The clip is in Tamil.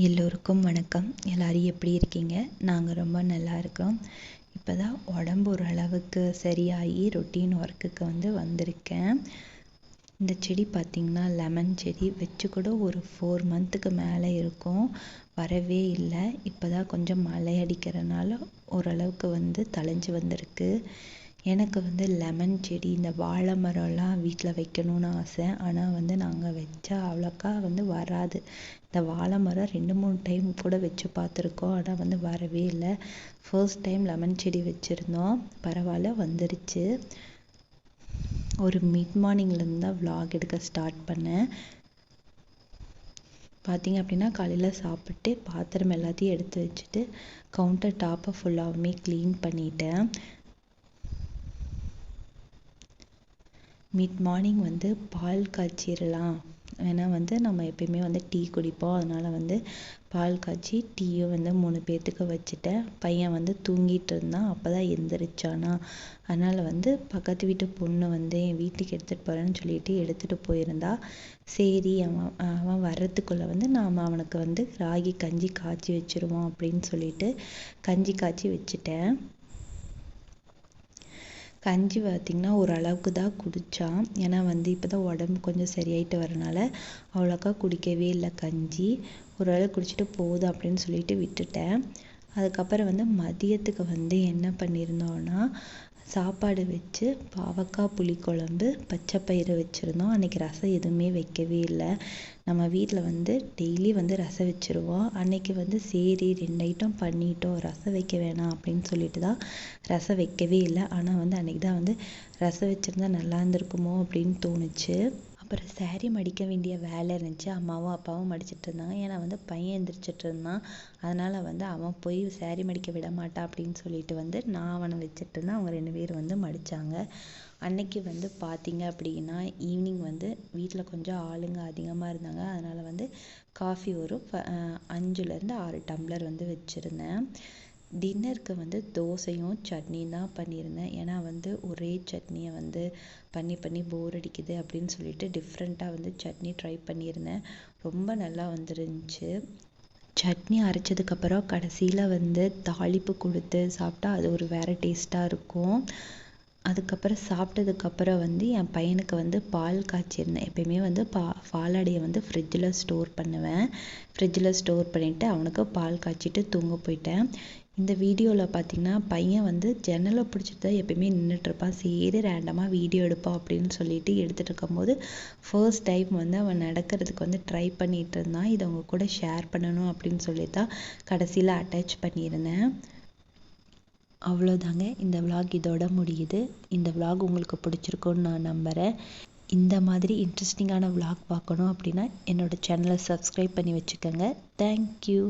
எல்லோருக்கும் வணக்கம். எல்லாரும் எப்படி இருக்கீங்க? நாங்கள் ரொம்ப நல்லா இருக்கோம். இப்போ தான் உடம்பு ஓரளவுக்கு சரியாகி ரொட்டீன் ஒர்க்குக்கு வந்திருக்கேன். இந்த செடி பார்த்திங்கன்னா லெமன் செடி வச்சு கூட ஒரு 4 மந்த்துக்கு மேலே இருக்கும். வரவே இல்லை. இப்போ தான் கொஞ்சம் மழை அடிக்கிறனால ஓரளவுக்கு தழைஞ்சு வந்திருக்கு. எனக்கு லெமன் செடி, இந்த வாழை மரம்லாம் வீட்டில் வைக்கணும்னு ஆசை. ஆனால் நாங்கள் வச்சா அவ்வளோக்கா வராது. இந்த வாழை மரம் 2-3 டைம் கூட வச்சு பார்த்துருக்கோம். ஆனால் வரவே இல்லை. ஃபர்ஸ்ட் டைம் லெமன் செடி வச்சுருந்தோம். பரவாயில்ல, வந்துருச்சு. ஒரு மிட் மார்னிங்லேருந்து தான் விலாக் எடுக்க ஸ்டார்ட் பண்ணேன். பார்த்திங்க அப்படின்னா காலையில் சாப்பிட்டு பாத்திரம் எல்லாத்தையும் எடுத்து வச்சுட்டு கவுண்டர் டாப்பை ஃபுல்லாகவுமே க்ளீன் பண்ணிட்டேன். மிட் மார்னிங் பால் காய்ச்சிடலாம். ஏன்னா நம்ம எப்பயுமே டீ குடிப்போம். அதனால் பால் காய்ச்சி டீயும் 3 பேர்த்துக்கு வச்சுட்டேன். பையன் தூங்கிட்டு இருந்தான். அப்போ தான் எந்திரிச்சானா. அதனால் பக்கத்து வீட்டு பொண்ணு என் வீட்டுக்கு எடுத்துகிட்டு போகிறேன்னு சொல்லிட்டு எடுத்துகிட்டு போயிருந்தா. சரி, அவன் வர்றதுக்குள்ளே நாம் அவனுக்கு ராகி கஞ்சி காய்ச்சி வச்சுருவோம் அப்படின்னு சொல்லிட்டு கஞ்சி காய்ச்சி வச்சுட்டேன். கஞ்சி பார்த்திங்கன்னா ஓரளவுக்கு தான் குடித்தான். ஏன்னா இப்போ தான் உடம்பு கொஞ்சம் சரியாயிட்டு வரனால அவ்வளோக்கா குடிக்கவே இல்லை கஞ்சி. ஓரளவு குடிச்சிட்டு போதும் அப்படின்னு சொல்லிட்டு விட்டுட்டேன். அதுக்கப்புறம் மதியத்துக்கு என்ன பண்ணியிருந்தோன்னா சாப்பாடு வச்சு பாவக்காய் புளிக்குழம்பு, பச்சை பயிறு வச்சுருந்தோம். அன்றைக்கி ரசம் எதுவுமே வைக்கவே இல்லை. நம்ம வீட்டில் டெய்லி ரசம் வச்சுருவோம். அன்றைக்கி சரி 2 ஐட்டம் பண்ணிட்டோம், ரசம் வைக்க வேணாம் அப்படின்னு சொல்லிட்டு தான் ரசம் வைக்கவே இல்லை. ஆனால் அன்றைக்கி தான் ரசம் வச்சுருந்தா நல்லா இருந்திருக்குமோ அப்படின்னு தோணுச்சு. அப்புறம் சாரீ மடிக்க வேண்டிய வேலை இருந்துச்சு. அம்மாவும் அப்பாவும் மடிச்சிட்டு இருந்தாங்க. ஏன்னா பையன் எந்திரிச்சிட்டு இருந்தான். அதனால் அவன் போய் சாரீ மடிக்க விட மாட்டான் அப்படின்னு சொல்லிட்டு நான் அவனை வச்சுட்டு இருந்தேன். அவங்க 2 பேர் மடித்தாங்க. அன்னைக்கு பார்த்தீங்க அப்படின்னா ஈவினிங் வீட்டில் கொஞ்சம் ஆளுங்க அதிகமாக இருந்தாங்க. அதனால் காஃபி ஒரு 5லேருந்து 6 டம்ளர் வச்சுருந்தேன். டின்னருக்கு தோசையும் சட்னியும் தான் பண்ணியிருந்தேன். ஏன்னா ஒரே சட்னியை பண்ணி போர் அடிக்குது அப்படின்னு சொல்லிட்டு டிஃப்ரெண்ட்டாக சட்னி ட்ரை பண்ணியிருந்தேன். ரொம்ப நல்லா வந்துருந்துச்சு. சட்னி அரைச்சதுக்கப்புறம் கடைசியில் தாளிப்பு கொடுத்து சாப்பிட்டா அது ஒரு வேறு டேஸ்ட்டாக இருக்கும். அதுக்கப்புறம் சாப்பிட்டதுக்கப்புறம் என் பையனுக்கு பால் காய்ச்சிருந்தேன். எப்பயுமே பாலாடையை ஃப்ரிட்ஜில் ஸ்டோர் பண்ணுவேன். ஃப்ரிட்ஜில் ஸ்டோர் பண்ணிவிட்டு அவனுக்கு பால் காய்ச்சிட்டு தூங்க போயிட்டேன். இந்த வீடியோவில் பார்த்திங்கன்னா பையன் ஜன்னலை பிடிச்சிட்டு தான் எப்பயுமே நின்றுட்டுருப்பான். சரி ரேண்டமாக வீடியோ எடுப்போம் அப்படின்னு சொல்லிட்டு எடுத்துகிட்டு இருக்கும்போது ஃபர்ஸ்ட் டைம் அவன் நடக்கிறதுக்கு ட்ரை பண்ணிகிட்டு இருந்தான். இதை அவங்க கூட ஷேர் பண்ணணும் அப்படின்னு சொல்லி தான் கடைசியில் அட்டாச் பண்ணியிருந்தேன். அவ்வளோதாங்க, இந்த விலாக் இதோட முடியுது. இந்த விலாக் உங்களுக்கு பிடிச்சிருக்குன்னு நான் நம்புகிறேன். இந்த மாதிரி இன்ட்ரெஸ்டிங்கான விலாக் பார்க்கணும் அப்படின்னா என்னோடய சேனலை சப்ஸ்கிரைப் பண்ணி வச்சுக்கோங்க. தேங்க்யூ.